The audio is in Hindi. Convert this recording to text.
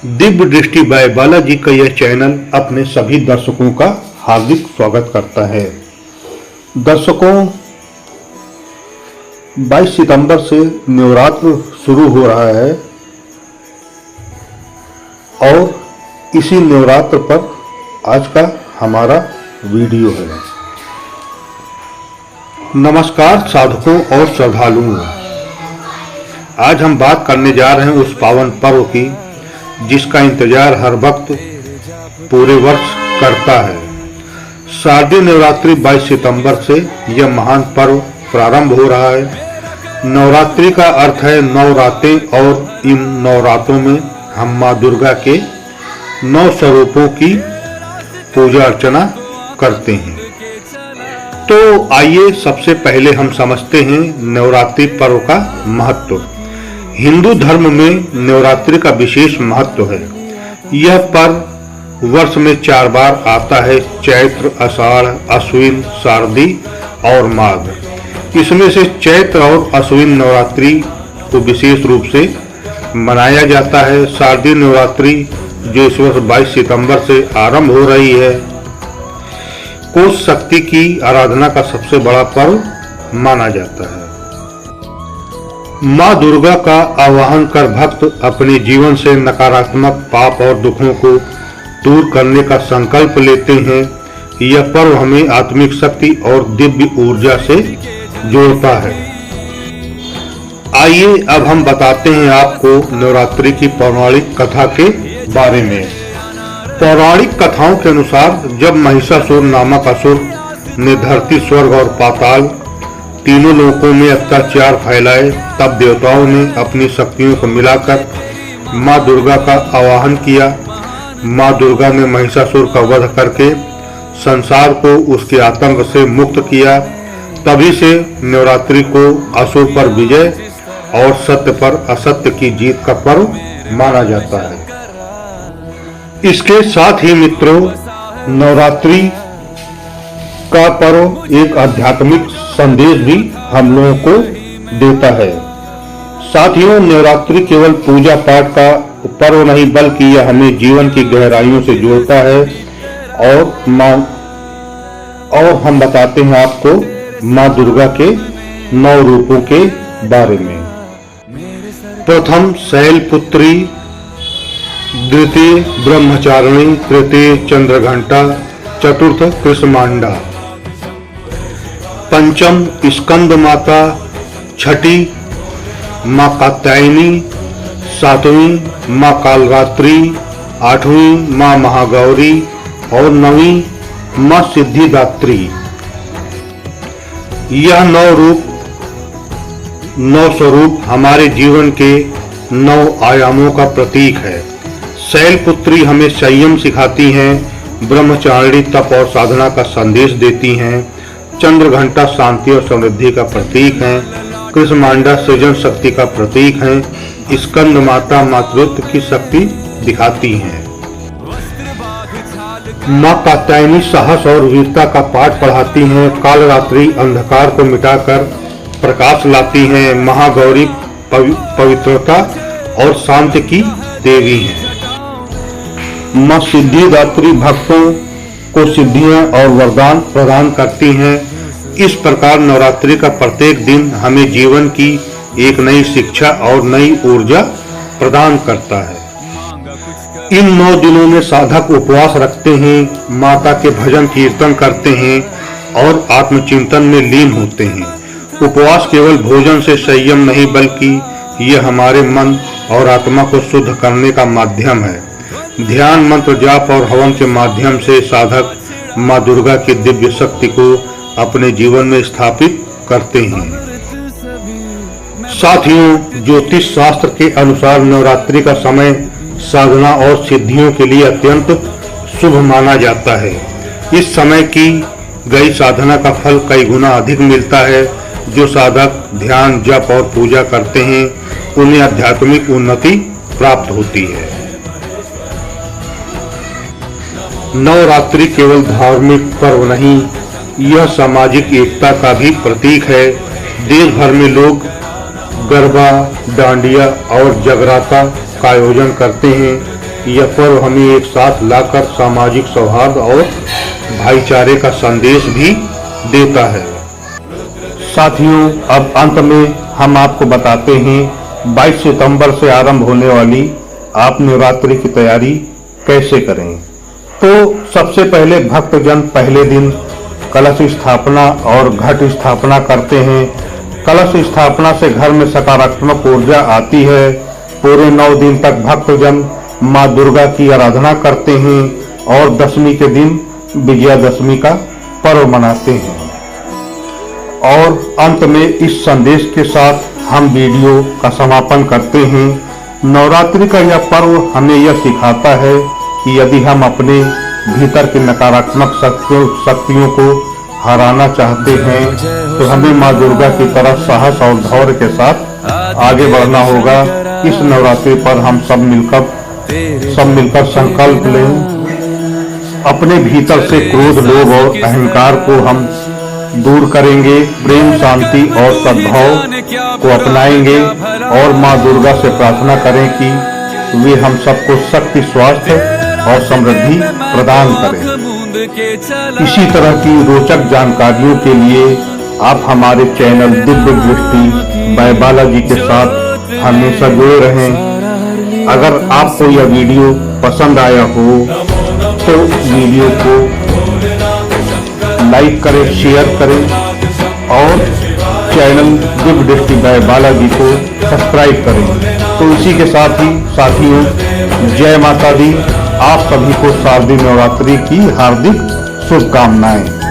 दिव्य दृष्टि बाय बालाजी का यह चैनल अपने सभी दर्शकों का हार्दिक स्वागत करता है। दर्शकों, 22 सितंबर से नवरात्र शुरू हो रहा है और इसी नवरात्र पर आज का हमारा वीडियो है। नमस्कार साधकों और श्रद्धालुओं, आज हम बात करने जा रहे हैं उस पावन पर्व की जिसका इंतजार हर भक्त पूरे वर्ष करता है। शारदीय नवरात्रि 22 सितंबर से यह महान पर्व प्रारंभ हो रहा है। नवरात्रि का अर्थ है 9 रातें और इन 9 रातों में हम माँ दुर्गा के 9 स्वरूपों की पूजा अर्चना करते हैं। तो आइए सबसे पहले हम समझते हैं नवरात्रि पर्व का महत्व। हिंदू धर्म में नवरात्रि का विशेष महत्व है। यह पर्व वर्ष में 4 बार आता है, चैत्र, आषाढ़, अश्विन, शारदी और माघ। इसमें से चैत्र और अश्विन नवरात्रि को विशेष रूप से मनाया जाता है। शारदीय नवरात्रि जो इस वर्ष 22 सितंबर से आरंभ हो रही है, कोष शक्ति की आराधना का सबसे बड़ा पर्व माना जाता है। माँ दुर्गा का आवाहन कर भक्त अपने जीवन से नकारात्मक पाप और दुखों को दूर करने का संकल्प लेते हैं। यह पर्व हमें आत्मिक शक्ति और दिव्य ऊर्जा से जोड़ता है। आइए अब हम बताते हैं आपको नवरात्रि की पौराणिक कथा के बारे में। पौराणिक कथाओं के अनुसार जब महिषासुर नामक असुर ने धरती, स्वर्ग और पाताल तीनों लोकों में अत्याचार फैलाए, तब देवताओं ने अपनी शक्तियों को मिलाकर माँ दुर्गा का आवाहन किया। माँ दुर्गा ने महिषासुर का वध करके संसार को उसके आतंक से मुक्त किया। तभी से नवरात्रि को असुर पर विजय और सत्य पर असत्य की जीत का पर्व माना जाता है। इसके साथ ही मित्रों, नवरात्रि का पर्व एक आध्यात्मिक संदेश भी हम लोगों को देता है। साथियों, नवरात्रि केवल पूजा पाठ का पर्व नहीं बल्कि यह हमें जीवन की गहराइयों से जोड़ता है। और हम बताते हैं आपको माँ दुर्गा के 9 रूपों के बारे में। प्रथम शैलपुत्री, द्वितीय ब्रह्मचारिणी, तृतीय चंद्रघंटा, चतुर्थ कृष्मांडा, पंचम स्कंद माता, छठी माँ कात्यायनी, सातवीं माँ कालरात्रि, 8वीं माँ महागौरी और 9वीं माँ सिद्धिदात्री। यह 9 स्वरूप हमारे जीवन के 9 आयामों का प्रतीक है। शैलपुत्री हमें संयम सिखाती हैं, ब्रह्मचारिणी तप और साधना का संदेश देती हैं, चंद्रघंटा शांति और समृद्धि का प्रतीक है, कृष्मांडा सृजन शक्ति का प्रतीक है, स्कंद माता मातृत्व की शक्ति दिखाती हैं, माँ कात्यायनी साहस और वीरता का पाठ पढ़ाती हैं, कालरात्रि अंधकार को मिटाकर प्रकाश लाती हैं, महागौरी पवित्रता और शांति की देवी हैं, माँ सिद्धिदात्री भक्तों को सिद्धियां और वरदान प्रदान करती हैं। इस प्रकार नवरात्रि का प्रत्येक दिन हमें जीवन की एक नई शिक्षा और नई ऊर्जा प्रदान करता है। इन 9 दिनों में साधक उपवास रखते हैं, माता के भजन कीर्तन करते हैं और आत्मचिंतन में लीन होते हैं। उपवास केवल भोजन से संयम नहीं बल्कि यह हमारे मन और आत्मा को शुद्ध करने का माध्यम है। ध्यान, मंत्र जाप और हवन के माध्यम से साधक माँ दुर्गा की दिव्य शक्ति को अपने जीवन में स्थापित करते हैं। साथियों, ज्योतिष शास्त्र के अनुसार नवरात्रि का समय साधना और सिद्धियों के लिए अत्यंत शुभ माना जाता है। इस समय की गई साधना का फल कई गुना अधिक मिलता है। जो साधक ध्यान, जप और पूजा करते हैं उन्हें आध्यात्मिक उन्नति प्राप्त होती है। नवरात्रि केवल धार्मिक पर्व नहीं, यह सामाजिक एकता का भी प्रतीक है। देश भर में लोग गरबा, डांडिया और जगराता का आयोजन करते हैं। यह पर्व हमें एक साथ लाकर सामाजिक सौहार्द और भाईचारे का संदेश भी देता है। साथियों, अब अंत में हम आपको बताते हैं 22 सितंबर से आरंभ होने वाली आप नवरात्रि की तैयारी कैसे करें। तो सबसे पहले भक्तजन पहले दिन कलश स्थापना और घट स्थापना करते हैं। कलश स्थापना से घर में सकारात्मक ऊर्जा आती है। पूरे 9 दिन तक भक्तजन माँ दुर्गा की आराधना करते हैं और दशमी के दिन विजयादशमी का पर्व मनाते हैं। और अंत में इस संदेश के साथ हम वीडियो का समापन करते हैं। नवरात्रि का यह पर्व हमें यह सिखाता है कि यदि हम अपने भीतर की नकारात्मक शक्तियों को हराना चाहते हैं तो हमें माँ दुर्गा की तरफ साहस और धैर्य के साथ आगे बढ़ना होगा। इस नवरात्रि पर हम सब मिलकर संकल्प लें। अपने भीतर से क्रोध, लोभ और अहंकार को हम दूर करेंगे, प्रेम, शांति और सद्भाव को अपनाएंगे और माँ दुर्गा से प्रार्थना करें कि वे हम सबको शक्ति, स्वास्थ्य और समृद्धि प्रदान करें। इसी तरह की रोचक जानकारियों के लिए आप हमारे चैनल दिव्य दृष्टि बाय बालाजी के साथ हमेशा जुड़े रहें। अगर आपको यह वीडियो पसंद आया हो तो वीडियो को लाइक करें, शेयर करें और चैनल दिव्य दृष्टि बाय बालाजी को सब्सक्राइब करें। तो इसी के साथ ही साथियों, जय माता दी। आप सभी को शारदीय नवरात्रि की हार्दिक शुभकामनाएं।